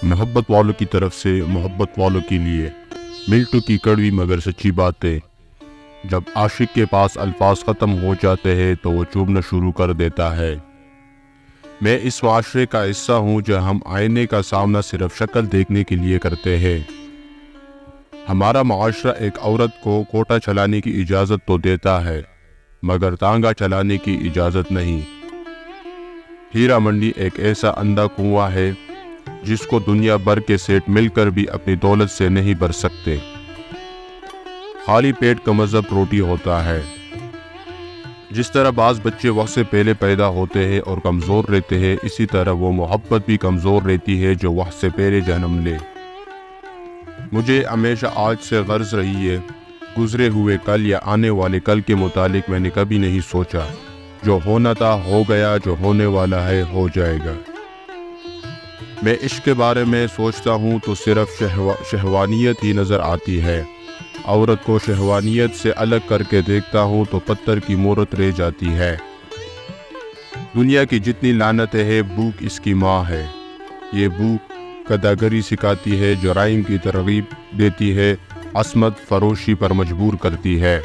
محبت والوں کی طرف سے محبت والوں کے لیے، ملٹو کی کڑوی مگر سچی باتیں۔ جب عاشق کے پاس الفاظ ختم ہو جاتے ہیں تو وہ چوبنا شروع کر دیتا ہے۔ میں اس معاشرے کا حصہ ہوں جہاں ہم آئینے کا سامنا صرف شکل دیکھنے کے لیے کرتے ہیں۔ ہمارا معاشرہ ایک عورت کو کوٹا چلانے کی اجازت تو دیتا ہے مگر تانگا چلانے کی اجازت نہیں۔ ہیرا منڈی ایک ایسا اندھا کنواں ہے جس کو دنیا بھر کے سیٹ مل کر بھی اپنی دولت سے نہیں بھر سکتے۔ خالی پیٹ کا مذہب روٹی ہوتا ہے۔ جس طرح بعض بچے وقت سے پہلے پیدا ہوتے ہیں اور کمزور رہتے ہیں، اسی طرح وہ محبت بھی کمزور رہتی ہے جو وقت سے پہلے جنم لے۔ مجھے ہمیشہ آج سے غرض رہی ہے، گزرے ہوئے کل یا آنے والے کل کے متعلق میں نے کبھی نہیں سوچا۔ جو ہونا تھا ہو گیا، جو ہونے والا ہے ہو جائے گا۔ میں عشق کے بارے میں سوچتا ہوں تو صرف شہوانیت ہی نظر آتی ہے۔ عورت کو شہوانیت سے الگ کر کے دیکھتا ہوں تو پتھر کی مورت رہ جاتی ہے۔ دنیا کی جتنی لعنتیں ہیں، بھوک اس کی ماں ہے۔ یہ بھوک گداگری سکھاتی ہے، جرائم کی ترغیب دیتی ہے، عصمت فروشی پر مجبور کرتی ہے۔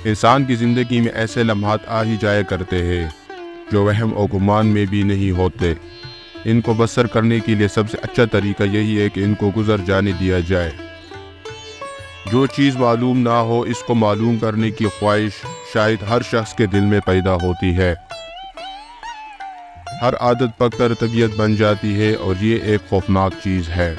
انسان کی زندگی میں ایسے لمحات آ ہی جایا کرتے ہیں جو وہم و گمان میں بھی نہیں ہوتے۔ ان کو بسر کرنے کے لیے سب سے اچھا طریقہ یہی ہے کہ ان کو گزر جانے دیا جائے۔ جو چیز معلوم نہ ہو، اس کو معلوم کرنے کی خواہش شاید ہر شخص کے دل میں پیدا ہوتی ہے۔ ہر عادت پک کر طبیعت بن جاتی ہے اور یہ ایک خوفناک چیز ہے۔